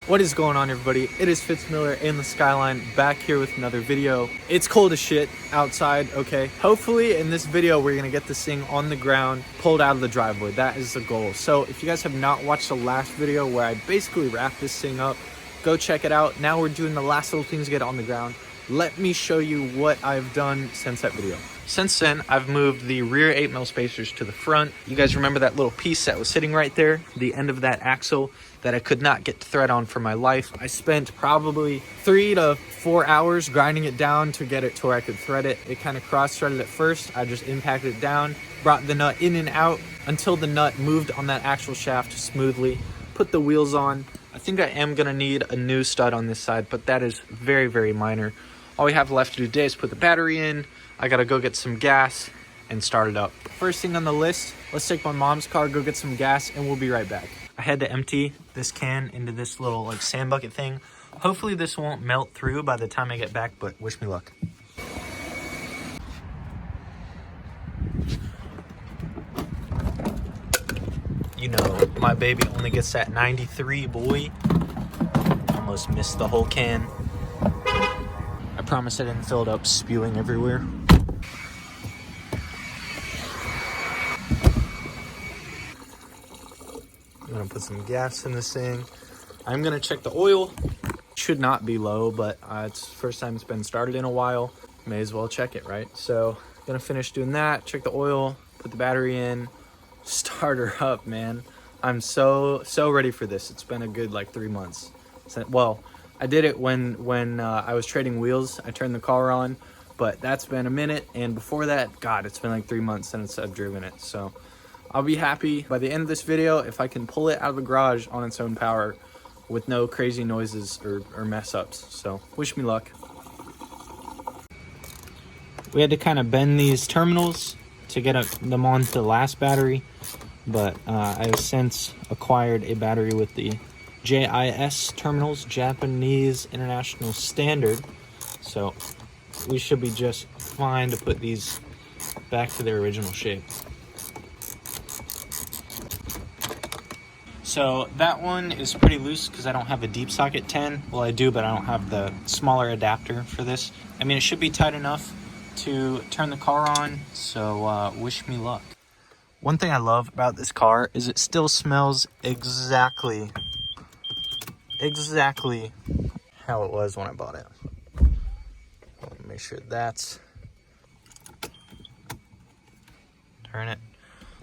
What is going on, everybody? It is Fitz in the Skyline, back here with another video. It's cold as shit outside, okay? Hopefully in this video we're gonna get this thing on the ground, pulled out of the driveway. That is the goal. So if you guys have not watched the last video where I basically wrapped this thing up, go check it out. Now we're doing the last little things to get it on the ground. Let me show you what I've done since that video. Since then, I've moved the rear 8mm spacers to the front. You guys remember that little piece that was sitting right there? The end of that axle that I could not get thread on for my life. I spent probably 3 to 4 hours grinding it down to get it to where I could thread it. It kind of cross-threaded at first. I just impacted it down, brought the nut in and out until the nut moved on that actual shaft smoothly. Put the wheels on. I think I am gonna need a new stud on this side, but that is very, very minor. All we have left to do today is put the battery in. I gotta go get some gas and start it up. First thing on the list, let's take my mom's car, go get some gas, and we'll be right back. I had to empty this can into this little like sand bucket thing. Hopefully this won't melt through by the time I get back, but wish me luck. You know, my baby only gets that 93, boy. Almost missed the whole can. I promise I didn't fill it up spewing everywhere. I'm gonna put some gas in this thing. I'm gonna check the oil. Should not be low, but it's the first time it's been started in a while. May as well check it, right? So, gonna finish doing that, check the oil, put the battery in, start her up, man. I'm so ready for this. It's been a good like 3 months. Well, I did it when I was trading wheels. I turned the car on, but that's been a minute. And before that, God, it's been like 3 months since I've driven it. So I'll be happy by the end of this video if I can pull it out of the garage on its own power with no crazy noises or mess ups. So wish me luck. We had to kind of bend these terminals to get them onto the last battery, but I have since acquired a battery with the JIS terminals, Japanese International Standard. So we should be just fine to put these back to their original shape. So that one is pretty loose because I don't have a deep socket 10. Well, I do, but I don't have the smaller adapter for this. I mean, it should be tight enough to turn the car on, so wish me luck. One thing I love about this car is it still smells exactly how it was when I bought it. Let me make sure that's... Turn it.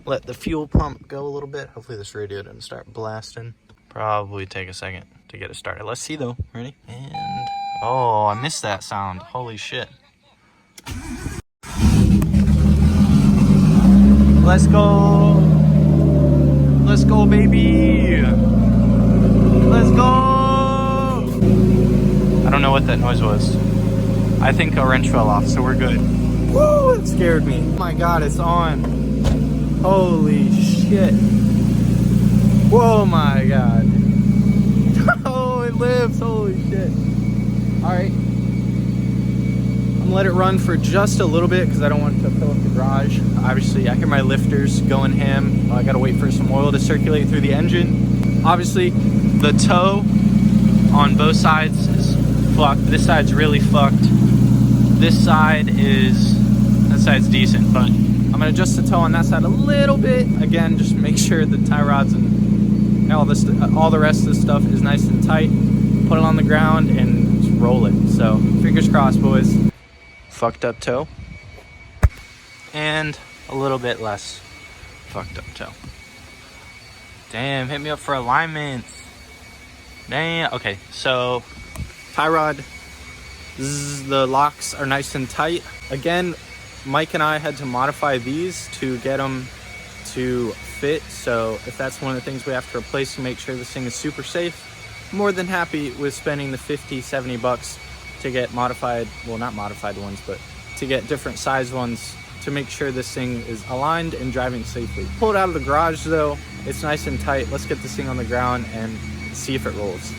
Let the fuel pump go a little bit. Hopefully this radio doesn't start blasting. Probably take a second to get it started. Let's see though. Ready? And... oh, I missed that sound. Holy shit. Let's go. Let's go, baby. Let's go. I don't know what that noise was. I think a wrench fell off, so we're good. Woo, it scared me. Oh my God, it's on. Holy shit. Whoa, my God. Oh, it lives. Holy shit. All right. I'm gonna let it run for just a little bit because I don't want it to fill up the garage. Obviously, I hear my lifters going ham. I gotta wait for some oil to circulate through the engine. Obviously, the toe on both sides is fucked. This side's really fucked. This side's decent, but I'm gonna adjust the toe on that side a little bit. Again, just make sure the tie rods and all the rest of the stuff is nice and tight. Put it on the ground and just roll it. So fingers crossed, boys. Fucked up toe. And a little bit less fucked up toe. Damn, hit me up for alignment. Damn. Okay, so tie rod, the locks are nice and tight. Again, Mike and I had to modify these to get them to fit. So if that's one of the things we have to replace to make sure this thing is super safe, more than happy with spending the 50-70 bucks to get modified, well, not modified ones, but to get different size ones to make sure this thing is aligned and driving safely. Pull it out of the garage though, it's nice and tight. Let's get this thing on the ground and see if it rolls.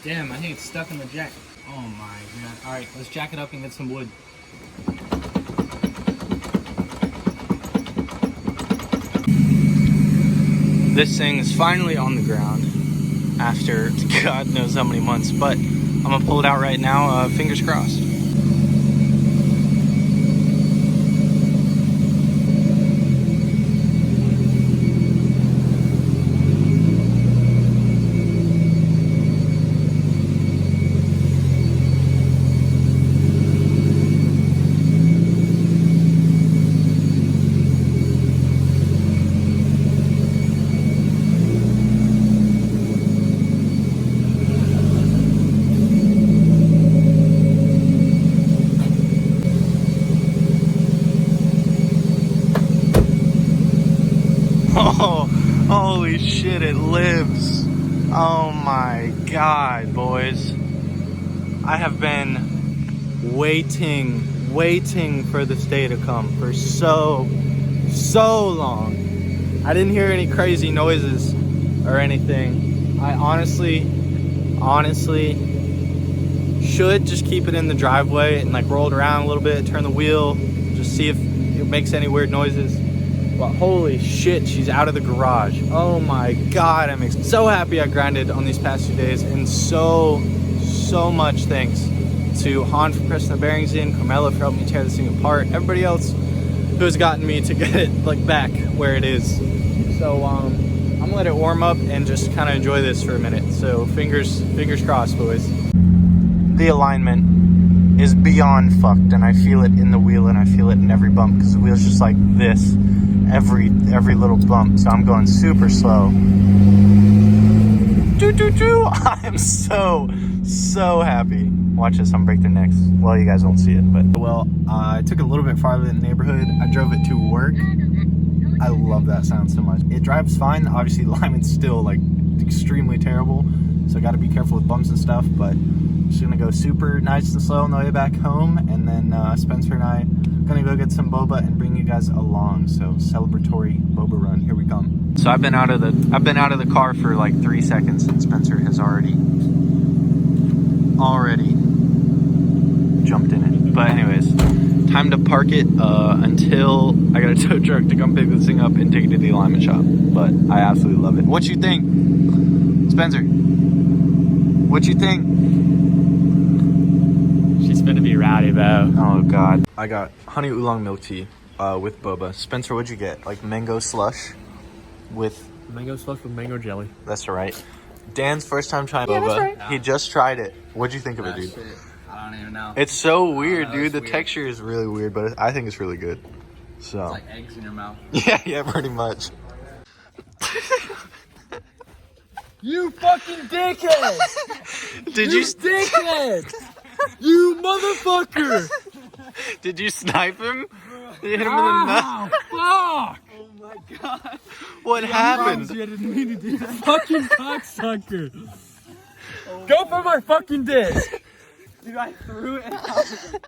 Damn, I think it's stuck in the jack. Oh my God. All right, let's jack it up and get some wood. This thing is finally on the ground after God knows how many months, but I'm gonna pull it out right now, fingers crossed. Oh, holy shit, it lives. Oh my God, boys. I have been waiting for this day to come for so long. I didn't hear any crazy noises or anything. I honestly should just keep it in the driveway and like roll it around a little bit, turn the wheel, just see if it makes any weird noises. But holy shit, she's out of the garage. Oh my God, I'm so happy I grinded on these past 2 days, and so much thanks to Han for pressing the bearings in, Carmela for helping me tear this thing apart, everybody else who has gotten me to get it like back where it is. So I'm gonna let it warm up and just kind of enjoy this for a minute. So fingers crossed, boys. The alignment is beyond fucked, and I feel it in the wheel and I feel it in every bump because the wheel's just like this every little bump. So I'm going super slow. I am so happy. Watch this, I'm break their necks. Well, you guys won't see it, but well, I took it a little bit farther in the neighborhood. I drove it to work. I love that sound so much. It drives fine. Obviously, the alignment's still like extremely terrible, so I got to be careful with bumps and stuff. But just gonna go super nice and slow on the way back home, and then Spencer and I gonna go get some boba and bring you guys along. So celebratory boba run, here we come. So I've been out of the car for like 3 seconds, and Spencer has already jumped in it. But anyways, time to park it until I got a tow truck to come pick this thing up and take it to the alignment shop. But I absolutely love it. What you think, Spencer? What you think? She's gonna be rowdy, bro. Oh God. I got honey oolong milk tea with boba. Spencer, what'd you get? Like mango slush with... Mango slush with mango jelly. That's right. Dan's first time trying boba. That's right. He just tried it. What'd you think of it, dude? Shit. I don't even know. It's so weird, dude. The texture is really weird, but I think it's really good. So. It's like eggs in your mouth. Yeah, pretty much. You fucking dickhead! Did you dickhead! You motherfucker! Did you snipe him? You hit him in the nuts. Fuck! Oh my God! What happened? I didn't mean to do that. Fucking cocksucker! Go for my fucking dick! Dude, I threw it and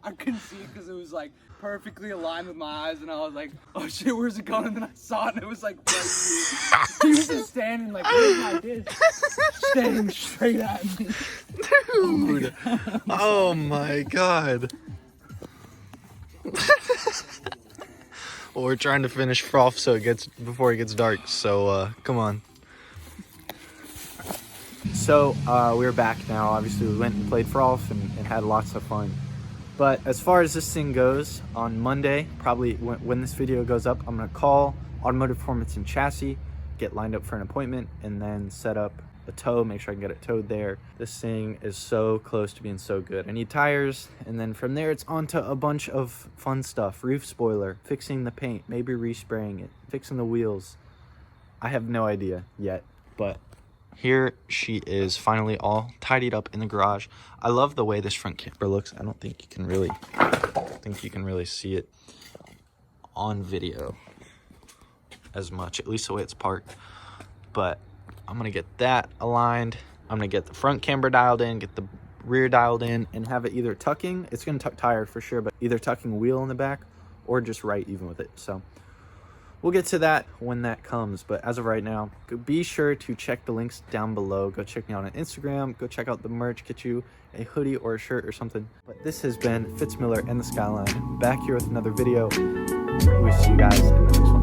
I couldn't see it because it was like perfectly aligned with my eyes, and I was like, oh shit, where's it going? And then I saw it and it was like right here. He was just standing like, where's my dick? Standing straight at me. Dude. Oh my God. Well, we're trying to finish froth before it gets dark, so come on. So we're back now. Obviously we went and played froth and had lots of fun. But as far as this thing goes, on Monday, probably when this video goes up, I'm gonna call Automotive Performance and Chassis, get lined up for an appointment, and then set up a tow, make sure I can get it towed there. This thing is so close to being so good. I need tires, and then from there it's on to a bunch of fun stuff. Roof spoiler, fixing the paint, maybe respraying it, fixing the wheels. I have no idea yet, but here she is, finally all tidied up in the garage. I love the way this front camper looks. I don't think you can really see it on video as much, at least the way it's parked. But I'm gonna get that aligned. I'm gonna get the front camber dialed in, get the rear dialed in, and have it either tucking, it's gonna tuck tire for sure, but either tucking wheel in the back or just right even with it. So we'll get to that when that comes, but as of right now, be sure to check the links down below. Go check me out on Instagram, go check out the merch, get you a hoodie or a shirt or something. But this has been Fitz Miller and the Skyline, back here with another video. We see you guys in the next one.